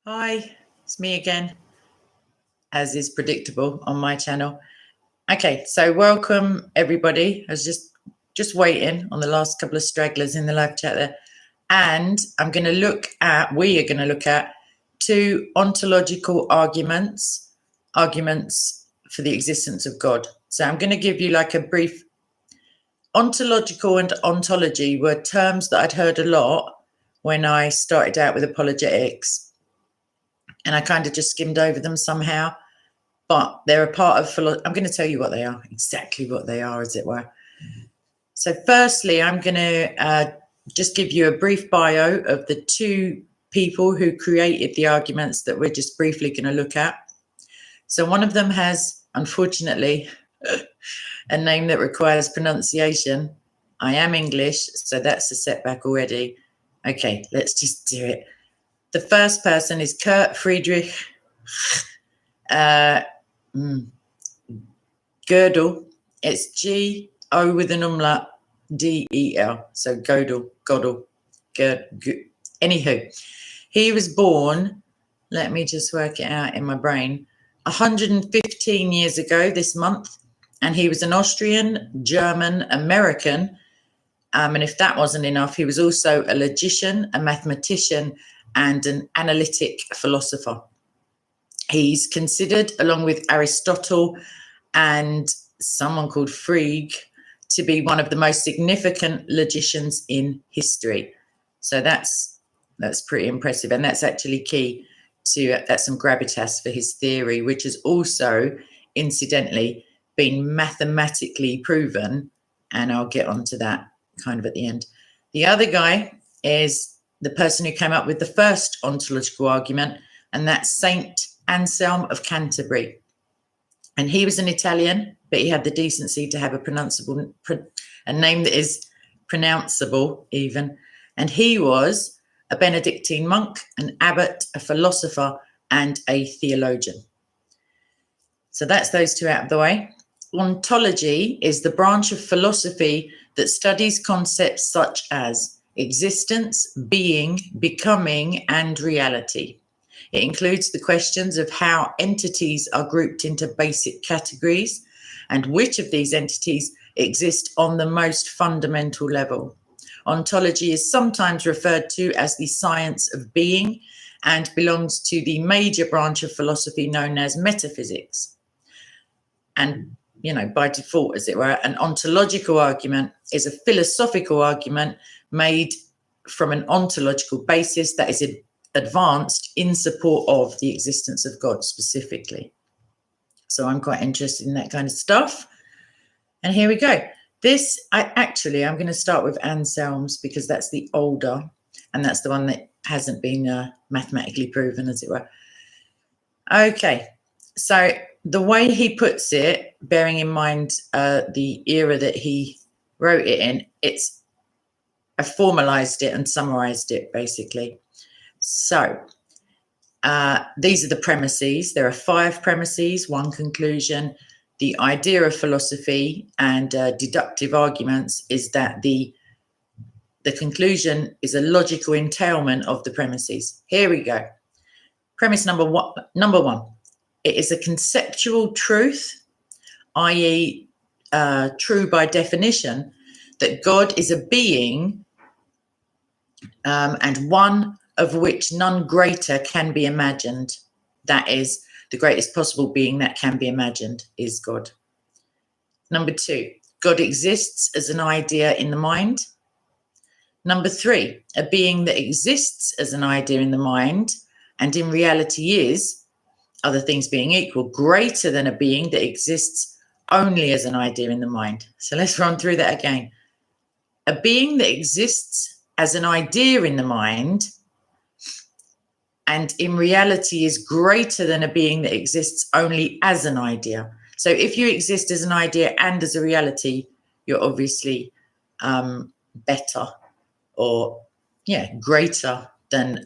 Hi, it's me again, as is predictable on my channel. Okay, so welcome everybody. I was just waiting on the last couple of stragglers in the live chat there. And we are going to look at two ontological arguments for the existence of God. So I'm going to give you like a brief. Ontological and ontology were terms that I'd heard a lot when I started out with apologetics. And I kind of just skimmed over them somehow, but they're a part of philosophy. I'm going to tell you what they are, exactly what they are, as it were. So firstly, I'm going to just give you a brief bio of the two people who created the arguments that we're just briefly going to look at. So one of them has, unfortunately, a name that requires pronunciation. I am English, so that's a setback already. Okay, let's just do it. The first person is Curt Friedrich Gödel. It's G-O with an umlaut, D-E-L. So Gödel. Anywho, he was born, let me just work it out in my brain, 115 years ago this month. And he was an Austrian, German, American. And if that wasn't enough, he was also a logician, a mathematician, and an analytic philosopher. He's considered, along with Aristotle and someone called Frege, to be one of the most significant logicians in history. So that's pretty impressive. And that's actually key to, that's some gravitas for his theory, which has also, incidentally, been mathematically proven. And I'll get onto that kind of at the end. The other guy is the person who came up with the first ontological argument, and that's Saint Anselm of Canterbury. And he was an Italian, but he had the decency to have a name that is pronounceable even. And he was a Benedictine monk, an abbot, a philosopher, and a theologian. So that's those two out of the way. Ontology is the branch of philosophy that studies concepts such as existence, being, becoming, and reality. It includes the questions of how entities are grouped into basic categories and which of these entities exist on the most fundamental level. Ontology is sometimes referred to as the science of being and belongs to the major branch of philosophy known as metaphysics. And, by default, as it were, an ontological argument is a philosophical argument made from an ontological basis that is advanced in support of the existence of God specifically. So I'm quite interested in that kind of stuff. And here we go. I'm going to start with Anselm's because that's the older, and that's the one that hasn't been mathematically proven, as it were. Okay, so the way he puts it, bearing in mind the era that he wrote it in, I formalized it and summarized it basically. So these are the premises. There are 5 premises, 1 conclusion. The idea of philosophy and deductive arguments is that the conclusion is a logical entailment of the premises. Here we go. Premise number one. It is a conceptual truth, i.e. true by definition, that God is a being and one of which none greater can be imagined. That is, the greatest possible being that can be imagined is God. Number 2, God exists as an idea in the mind. Number 3, a being that exists as an idea in the mind and in reality is, other things being equal, greater than a being that exists only as an idea in the mind. So let's run through that again. A being that exists as an idea in the mind and in reality is greater than a being that exists only as an idea. So if you exist as an idea and as a reality, you're obviously better or greater than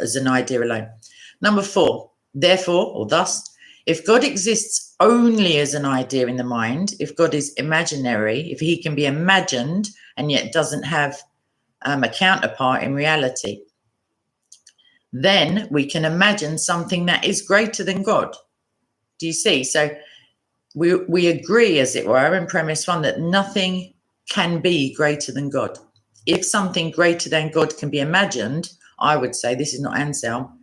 as an idea alone. Number 4, therefore, or thus, if God exists only as an idea in the mind, if God is imaginary, if he can be imagined and yet doesn't have a counterpart in reality, then we can imagine something that is greater than God. Do you see? So we agree, as it were, in premise one, that nothing can be greater than God. If something greater than God can be imagined, I would say, this is not Anselm,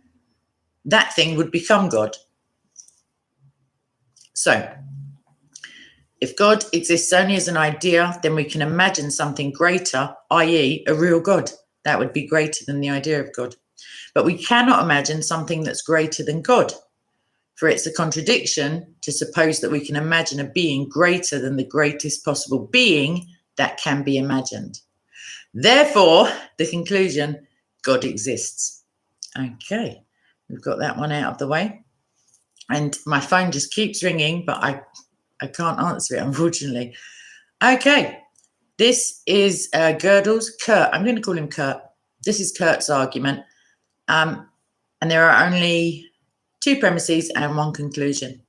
that thing would become God. So if God exists only as an idea, then we can imagine something greater, i.e. a real God. That would be greater than the idea of God. But we cannot imagine something that's greater than God, for it's a contradiction to suppose that we can imagine a being greater than the greatest possible being that can be imagined. Therefore, the conclusion, God exists. Okay, we've got that one out of the way. And my phone just keeps ringing, but I can't answer it, unfortunately. Okay, this is Gödel's. Curt, I'm going to call him Curt. This is Curt's argument. And there are only two premises and one conclusion.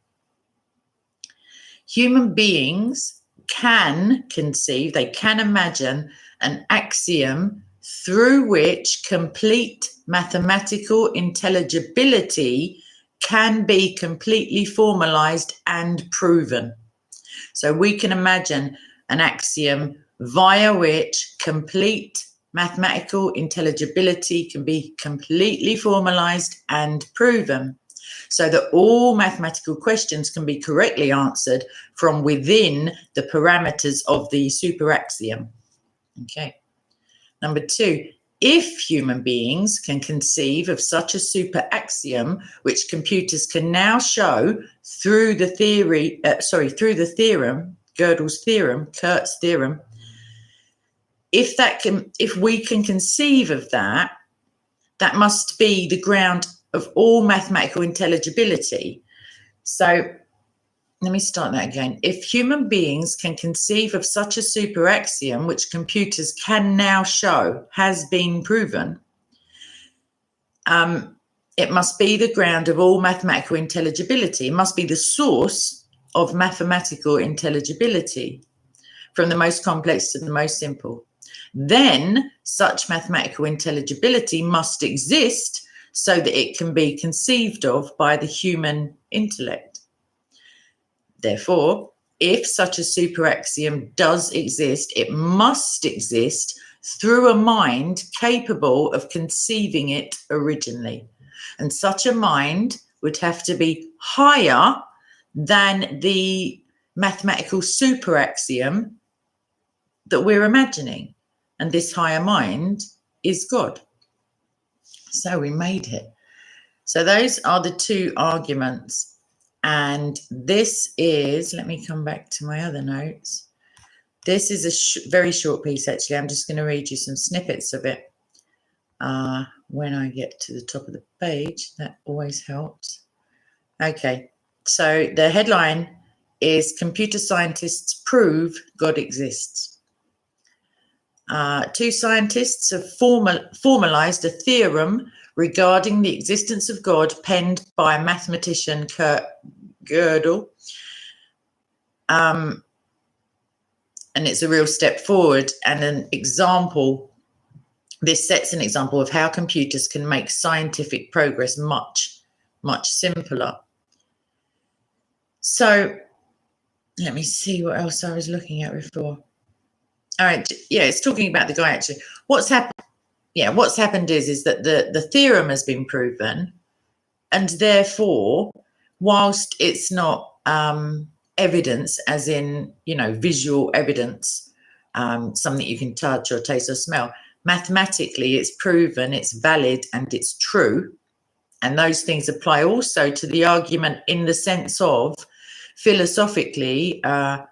Human beings can conceive, they can imagine an axiom through which complete mathematical intelligibility can be completely formalized and proven. So we can imagine an axiom via which complete mathematical intelligibility can be completely formalized and proven, so that all mathematical questions can be correctly answered from within the parameters of the superaxiom. Okay. Number two, if human beings can conceive of such a superaxiom, which computers can now show through the theorem, Gödel's theorem, Curt's theorem, if we can conceive of that, that must be the ground of all mathematical intelligibility. So let me start that again. If human beings can conceive of such a superaxiom, which computers can now show has been proven, it must be the ground of all mathematical intelligibility. It must be the source of mathematical intelligibility, from the most complex to the most simple. Then such mathematical intelligibility must exist so that it can be conceived of by the human intellect. Therefore, if such a superaxiom does exist, it must exist through a mind capable of conceiving it originally. And such a mind would have to be higher than the mathematical superaxiom that we're imagining. And this higher mind is God. So we made it. So those are the two arguments. And this is, let me come back to my other notes. This is a very short piece, actually. I'm just going to read you some snippets of it when I get to the top of the page. That always helps. Okay, so the headline is Computer Scientists Prove God Exists. Two scientists have formalized a theorem regarding the existence of God penned by mathematician Curt Gödel. And it's a real step forward and an example. This sets an example of how computers can make scientific progress much, much simpler. So let me see what else I was looking at before. All right, yeah, it's talking about the guy actually. What's happened? Yeah, what's happened is that the theorem has been proven, and therefore, whilst it's not evidence, as in, you know, visual evidence, something you can touch or taste or smell, mathematically it's proven, it's valid, and it's true. And those things apply also to the argument in the sense of, philosophically, a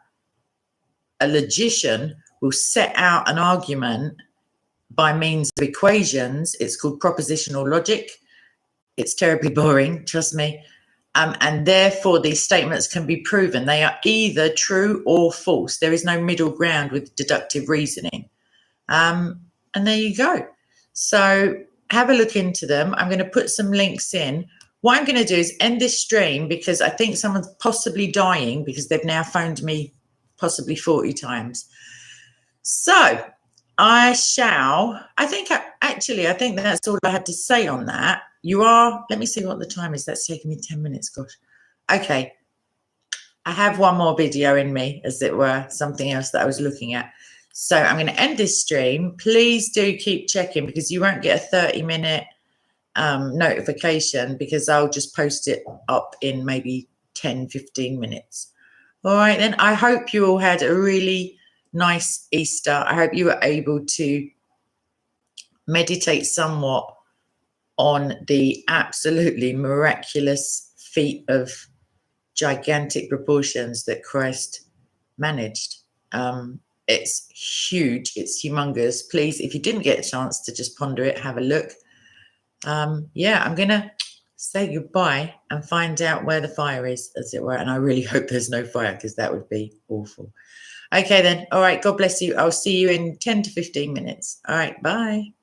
logician will set out an argument by means of equations. It's called propositional logic. It's terribly boring, trust me. And therefore, these statements can be proven. They are either true or false. There is no middle ground with deductive reasoning. And there you go. So have a look into them. I'm going to put some links in. What I'm going to do is end this stream because I think someone's possibly dying because they've now phoned me possibly 40 times. So I think that's all I had to say on that. you are, let me see what the time is. That's taking me 10 minutes, gosh. Okay. I have one more video in me, as it were, something else that I was looking at. So I'm going to end this stream. Please do keep checking, because you won't get a 30-minute notification, because I'll just post it up in maybe 10, 15 minutes. All right, then. I hope you all had a really nice Easter. I hope you were able to meditate somewhat on the absolutely miraculous feat of gigantic proportions that Christ managed. It's huge. It's humongous. Please, if you didn't get a chance to just ponder it, have a look. Yeah, I'm going to say goodbye and find out where the fire is, as it were. And I really hope there's no fire, because that would be awful. Okay, then. All right. God bless you. I'll see you in 10 to 15 minutes. All right. Bye.